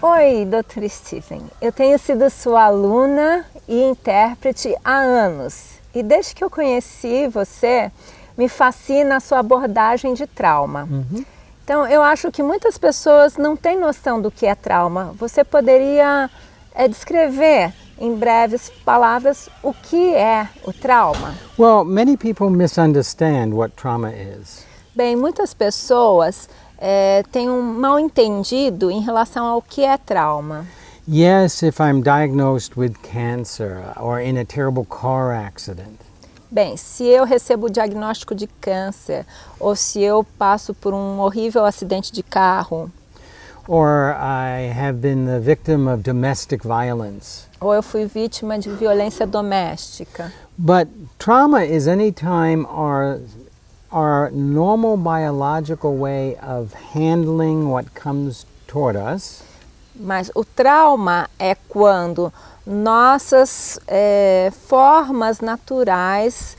Oi, Dr. Stephen. Eu tenho sido sua aluna e intérprete há anos. E desde que eu conheci você, me fascina a sua abordagem de trauma. Então, eu acho que muitas pessoas não têm noção do que é trauma. Você poderia descrever em breves palavras o que é o trauma? Well, many people misunderstand what trauma is. Bem, muitas pessoas têm um mal entendido em relação ao que é trauma. Yes, if I'm diagnosed with cancer or in a terrible car accident. Bem, se eu recebo o diagnóstico de câncer ou se eu passo por um horrível acidente de carro, Or I have been the victim of domestic violence. ou eu fui vítima de violência doméstica. But trauma is any time our normal biological way of handling what comes toward us Mas o trauma é quando nossas formas naturais,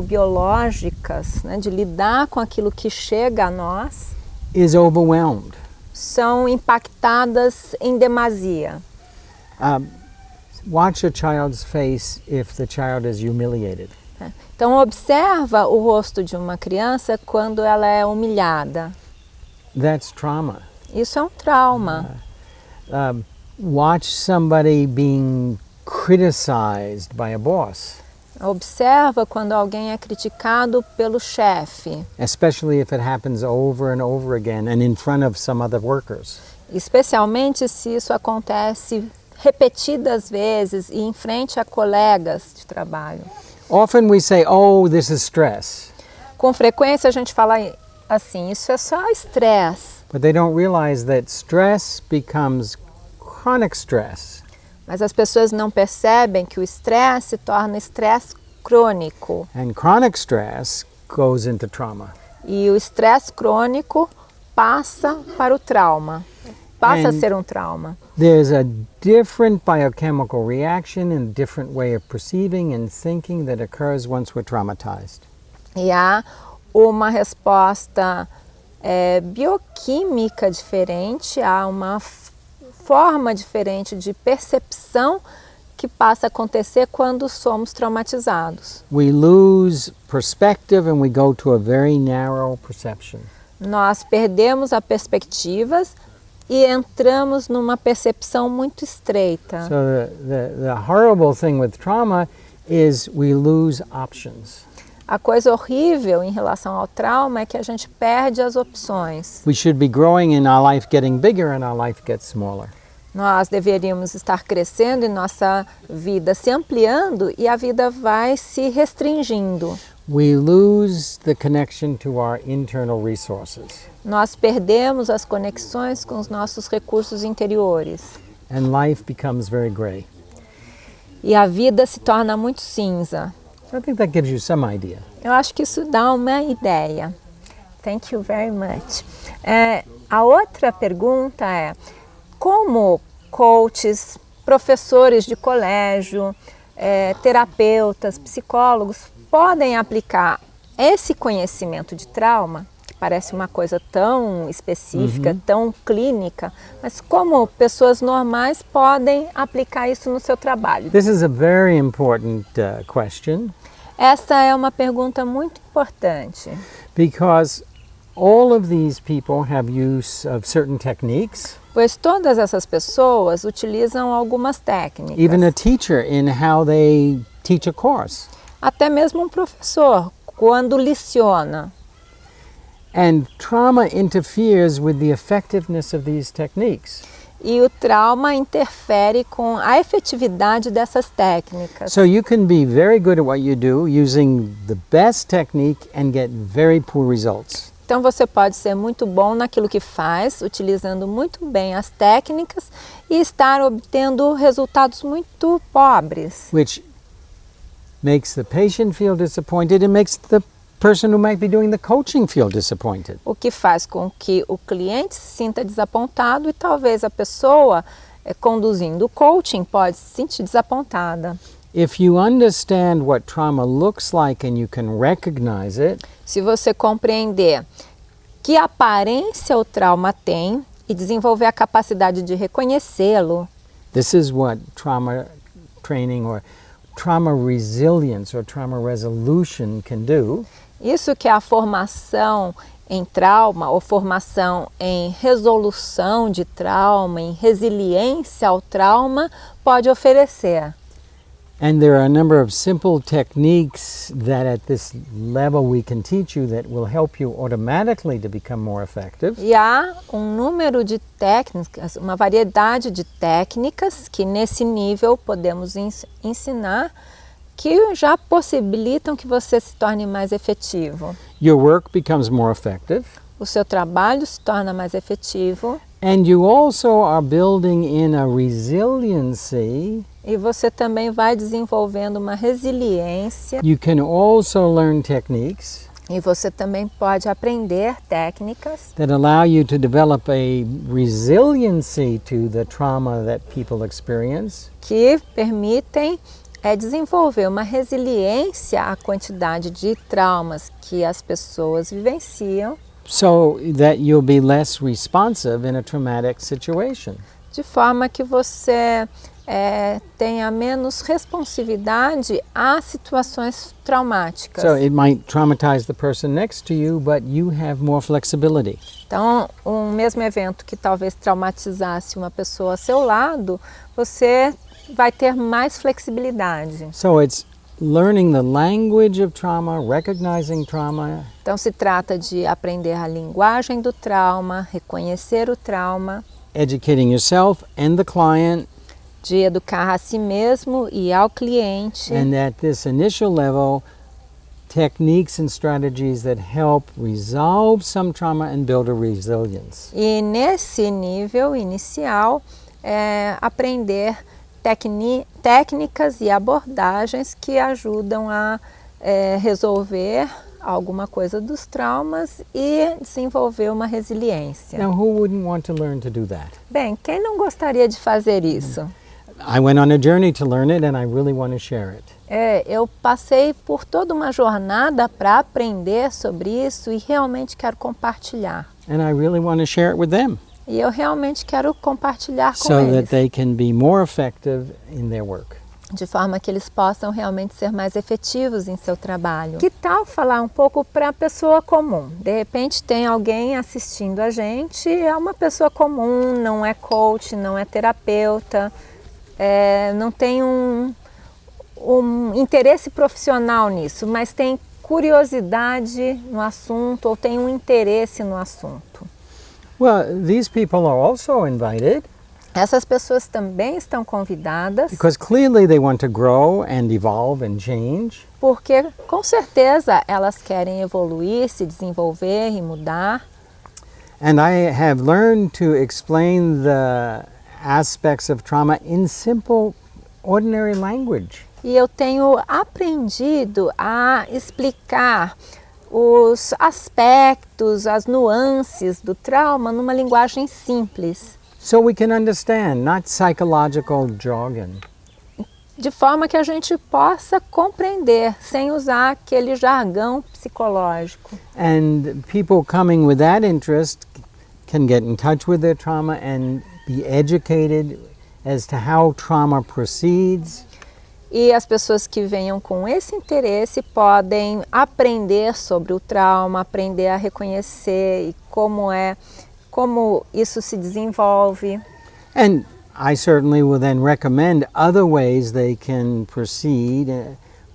neurobiológicas, né, de lidar com aquilo que chega a nós, is overwhelmed. são impactadas em demasia. Watch a child's face if the child is humiliated. Então observa o rosto de uma criança quando ela é humilhada. That's trauma. Isso é um trauma. Watch somebody being criticized by a boss, Observa quando alguém é criticado pelo chefe, especially if it happens over and over again and in front of some other workers. especialmente se isso acontece repetidas vezes e em frente a colegas de trabalho. Often we say, oh, this is stress, Com frequência a gente fala assim, isso é só estresse, but they don't realize that stress becomes chronic stress. mas as pessoas não percebem que o estresse se torna estresse crônico. And chronic stress goes into trauma. E o estresse crônico passa para o trauma, passa a And- ser um trauma. There's a different biochemical reaction and different way of perceiving and thinking that occurs once we're traumatized. E há uma resposta bioquímica diferente, há uma forma diferente de percepção que passa a acontecer quando somos traumatizados. We lose perspective and we go to a very narrow perception. Nós perdemos a perspectiva e entramos numa percepção muito estreita. So the horrible thing with trauma is we lose options. A coisa horrível em relação ao trauma é que a gente perde as opções. We should be growing in our life, getting bigger, and our life gets smaller. Nós deveríamos estar crescendo e nossa vida se ampliando e a vida vai se restringindo. We lose the connection to our internal resources, Nós perdemos as conexões com os nossos recursos interiores. and life becomes very gray. E a vida se torna muito cinza. I think that gives you some idea. Eu acho que isso dá uma ideia. Thank you very much. A outra pergunta é, como coaches, professores de colégio, terapeutas, psicólogos podem aplicar esse conhecimento de trauma, que parece uma coisa tão específica, tão clínica, mas como pessoas normais podem aplicar isso no seu trabalho? This is a very important question Essa é uma pergunta muito importante, because all of these people have use of certain techniques. pois todas essas pessoas utilizam algumas técnicas. Even a teacher in how they teach a course. Até mesmo um professor, quando leciona. And trauma interferes with the effectiveness of these techniques. E o trauma interfere com a efetividade dessas técnicas. So you can be very good at what you do using the best technique and get very poor results. Então você pode ser muito bom naquilo que faz, utilizando muito bem as técnicas e estar obtendo resultados muito pobres. Which makes the patient feel disappointed and makes the person who might be doing the coaching feel disappointed. O que faz com que o cliente se sinta desapontado e talvez a pessoa conduzindo o coaching pode se sentir desapontada. If you understand what trauma looks like and you can recognize it, Se você compreender que aparência o trauma tem e desenvolver a capacidade de reconhecê-lo. This is what trauma training or trauma resilience or trauma resolution can do. Isso que é a formação em trauma ou formação em resolução de trauma, em resiliência ao trauma, pode oferecer. And there are a number of simple techniques that at this level we can teach you that will help you automatically to become more effective. E há um número de técnicas, uma variedade de técnicas que nesse nível podemos ensinar que já possibilitam que você se torne mais efetivo. Your work becomes more effective. O seu trabalho se torna mais efetivo. And you also are building in a resiliency. E você também vai desenvolvendo uma resiliência. You can also learn techniques E você também pode aprender técnicas that allow you to develop a resiliency to the trauma that people experience. que permitem desenvolver uma resiliência à quantidade de traumas que as pessoas vivenciam, So that you'll be less responsive in a traumatic situation. de forma que você tenha menos responsividade a situações traumáticas. So it might traumatize the person next to you, but you have more flexibility. Então, um mesmo evento que talvez traumatizasse uma pessoa ao seu lado, você vai ter mais flexibilidade. So it's learning the language of trauma, recognizing trauma, Então, se trata de aprender a linguagem do trauma, reconhecer o trauma, educating yourself and the client, de educar a si mesmo e ao cliente. and at this initial level, techniques and strategies that help resolve some trauma and build a resilience. E nesse nível inicial, aprender técnicas e abordagens que ajudam a resolver alguma coisa dos traumas e desenvolver uma resiliência. Now, who wouldn't want to learn to do that? Bem, quem não gostaria de fazer isso? I went on a journey to learn it, and I really want to share it. Eu passei por toda uma jornada para aprender sobre isso e realmente quero compartilhar. And I really want to share it with them E eu realmente quero compartilhar com so that eles, they can be more effective in their work. de forma que eles possam realmente ser mais efetivos em seu trabalho. Que tal falar um pouco para a pessoa comum? De repente tem alguém assistindo a gente, é uma pessoa comum, não é coach, não é terapeuta, não tem um interesse profissional nisso, mas tem curiosidade no assunto ou tem um interesse no assunto. Well, these people are also invited Essas pessoas também estão convidadas, because clearly they want to grow and evolve and change. porque com certeza elas querem evoluir, se desenvolver e mudar. And I have learned to explain the aspects of trauma in simple, ordinary language. E eu tenho aprendido a explicar os aspectos, as nuances do trauma numa linguagem simples, So we can understand, not psychological jargon. de forma que a gente possa compreender, sem usar aquele jargão psicológico. And people coming with that interest can get in touch with their trauma and be educated as to how trauma proceeds. E as pessoas que venham com esse interesse podem aprender sobre o trauma, aprender a reconhecer e como isso se desenvolve. And I certainly will then recommend other ways they can proceed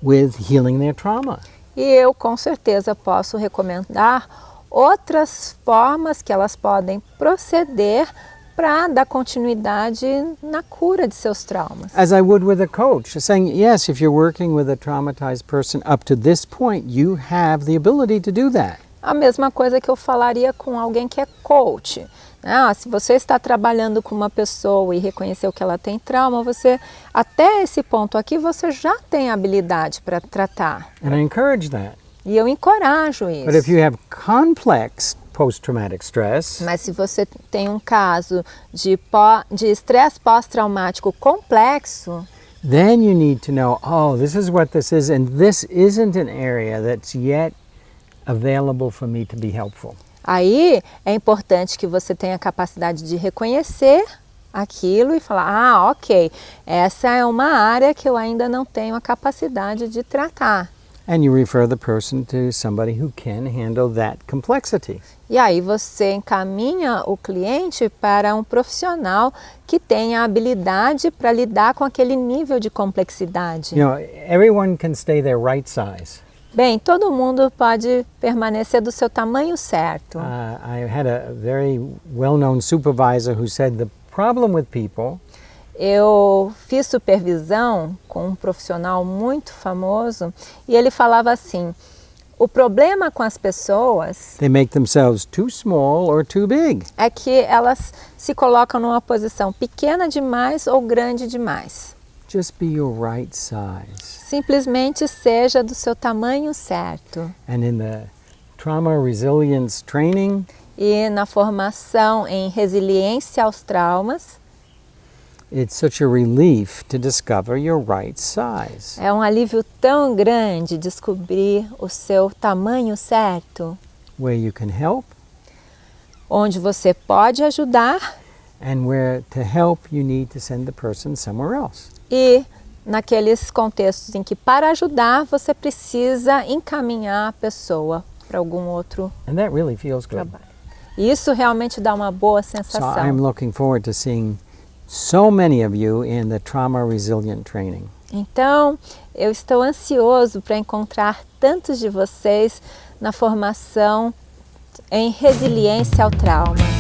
with healing their trauma. E eu com certeza posso recomendar outras formas que elas podem proceder para dar continuidade na cura de seus traumas. As I would with a coach, saying, yes, if you're working with a traumatized person up to this point, you have the ability to do that. A mesma coisa que eu falaria com alguém que é coach. Se você está trabalhando com uma pessoa e reconheceu que ela tem trauma, você, até esse ponto aqui, você já tem habilidade para tratar. And I encourage that. E eu encorajo But if isso. you have complex post-traumatic stress, Mas se você tem um caso de estresse pós-traumático complexo, then you need to know, oh, this is what this is, and this isn't an area that's yet available for me to be helpful. Aí é importante que você tenha a capacidade de reconhecer aquilo e falar, ah, ok, essa é uma área que eu ainda não tenho a capacidade de tratar. And you refer the person to somebody who can handle that complexity. E aí você encaminha o cliente para um profissional que tenha a habilidade para lidar com aquele nível de complexidade. You know, everyone can stay their right size. Bem, todo mundo pode permanecer do seu tamanho certo. I had a very well-known supervisor who said the problem with people Eu fiz supervisão com um profissional muito famoso e ele falava assim, o problema com as pessoas they make themselves too small or too big. é que elas se colocam numa posição pequena demais ou grande demais. Just be your right size. Simplesmente seja do seu tamanho certo. And in the trauma resilience training, E na formação em resiliência aos traumas, it's such a relief to discover your right size. é um alívio tão grande descobrir o seu tamanho certo, Where you can help, onde você pode ajudar and where to help you need to send the person somewhere else. e naqueles contextos em que para ajudar você precisa encaminhar a pessoa para algum outro And that really feels good. trabalho. E isso realmente dá uma boa So sensação. I'm looking forward to seeing so many of you in the trauma resilient training. Então, eu estou ansioso para encontrar tantos de vocês na formação em resiliência ao trauma.